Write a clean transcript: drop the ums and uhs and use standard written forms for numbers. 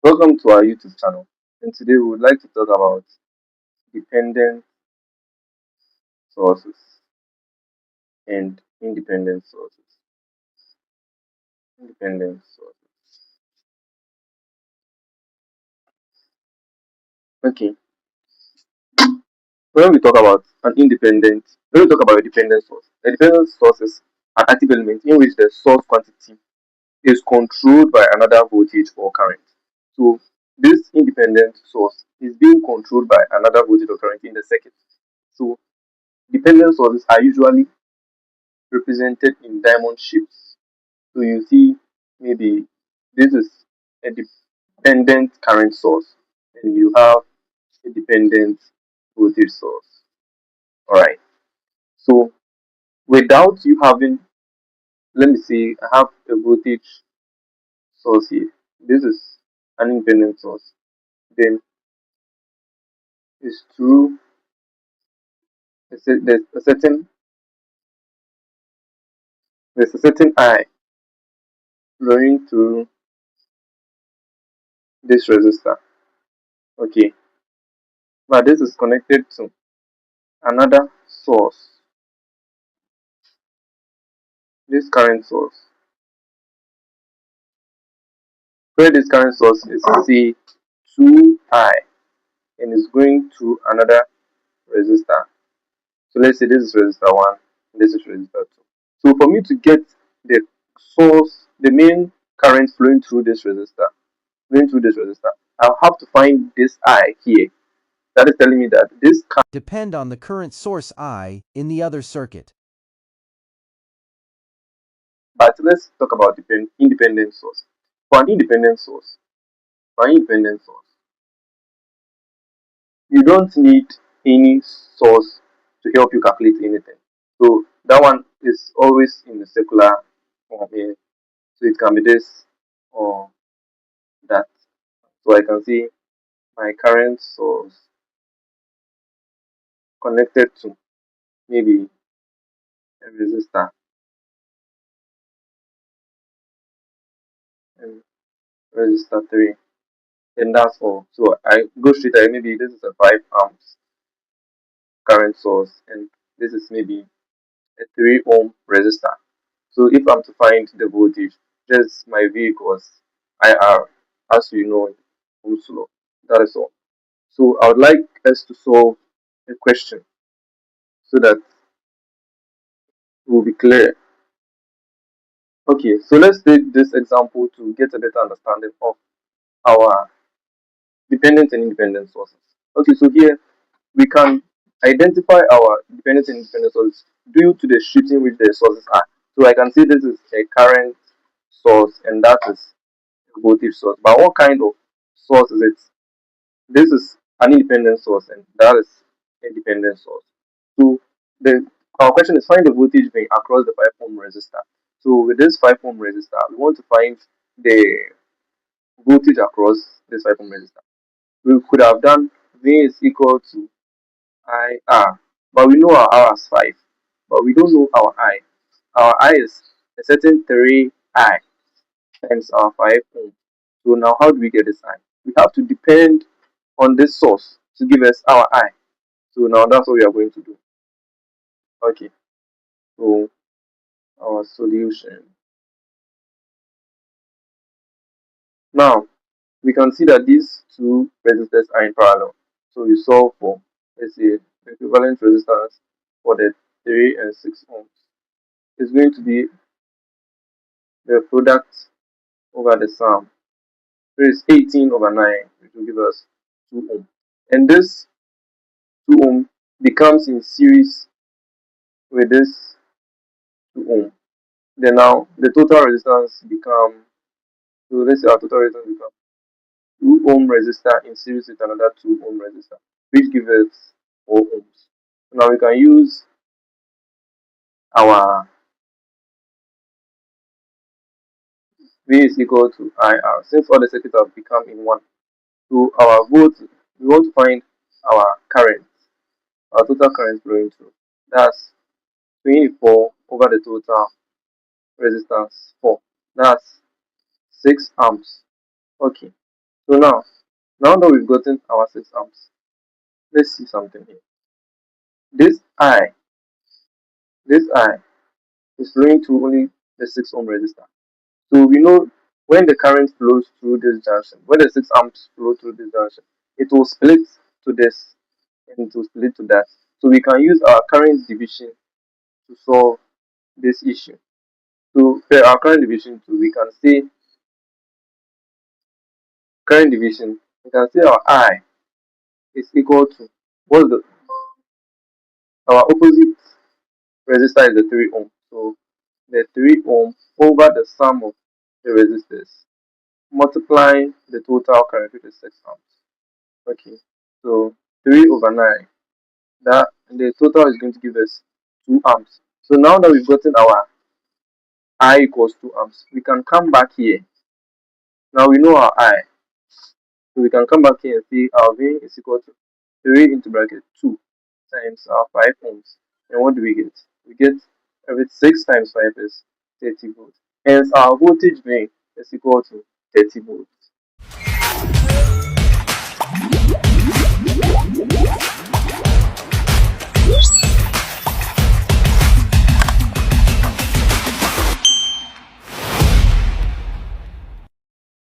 Welcome to our YouTube channel, and today we would like to talk about dependent sources and independent sources. Independent sources. Okay, when we talk about a dependent sources are active elements in which the source quantity is controlled by another voltage or current. So this independent source is being controlled by another voltage or current in the circuit. So dependent sources are usually represented in diamond shapes. So you see, maybe this is a dependent current source, and you have a dependent voltage source. All right. So without you having, let me say, I have a voltage source here. This is an independent source. Then it's through there's a certain I flowing through this resistor. Okay, but this is connected to another source. This current source, where this current source is say 2I and is going to another resistor. So let's say this is resistor 1, this is resistor 2. So for me to get the source, the main current flowing through this resistor, I'll have to find this I here. That is telling me that this can depend on the current source I in the other circuit. but let's talk about independent source. For an independent source, for an independent source, you don't need any source to help you calculate anything. So that one is always in the circular form here. So it can be this or that. So I can see my current source connected to maybe a resistor and resistor 3. And that's all. So I go straight ahead. Maybe this is a 5 amps current source and this is maybe a 3 ohm resistor. So if I'm to find the voltage, just my V equals IR, as you know in Ohm's law. That is all. So I would like us to solve a question so that we'll be clear. Okay, so let's take this example to get a better understanding of our dependent and independent sources. Okay, so here we can identify our dependent and independent sources due to the shifts in which the sources are. So I can see this is a current source and that is a voltage source. But what kind of source is it? This is an independent source and that is a dependent source. So the our question is find the voltage being across the 5 ohm resistor. So with this 5 ohm resistor, we want to find the voltage across this 5 ohm resistor. We could have done V is equal to IR, but we know our R as 5, but we don't know our I. Our I is a certain 3I times our 5 ohm. So now how do we get this I? We have to depend on this source to give us our I. So now that's what we are going to do. Okay, so our solution. Now we can see that these two resistors are in parallel. So we solve for, let's say, the equivalent resistance for the 3 and 6 ohms is going to be the product over the sum. So it's 18 over 9, which will give us 2 ohm. And this 2 ohm becomes in series with this 2 ohm. Then now the total resistance become, so let's say our total resistance becomes 2 ohm resistor in series with another 2 ohm resistor, which gives us 4 ohms. Now we can use our V is equal to IR since all the circuits have become in one. So our volts, we want to find our current, our total current flowing through. That's 24 over the total resistance 4. That's 6 amps. Okay. So now that we've gotten our 6 amps, let's see something here. This I, this I is flowing through only the 6 ohm resistor. So we know when the current flows through this junction, when the 6 amps flow through this junction, it will split to this and it will split to that. So we can use our current division to solve this issue. So for our current division too, we can say current division, we can say our I is equal to what's the our opposite resistor is the 3 ohm. So the 3 ohm over the sum of the resistors multiplying the total current with the 6 amps. Okay. So 3 over 9, that the total is going to give us 2 amps. So now that we've gotten our I equals 2 amps, we can come back here. Now we know our I. So we can come back here and see our V is equal to 3 into bracket 2 times our 5 ohms. And what do we get? We get every 6 times 5 is 30 volts. Hence our voltage V is equal to 30 volts.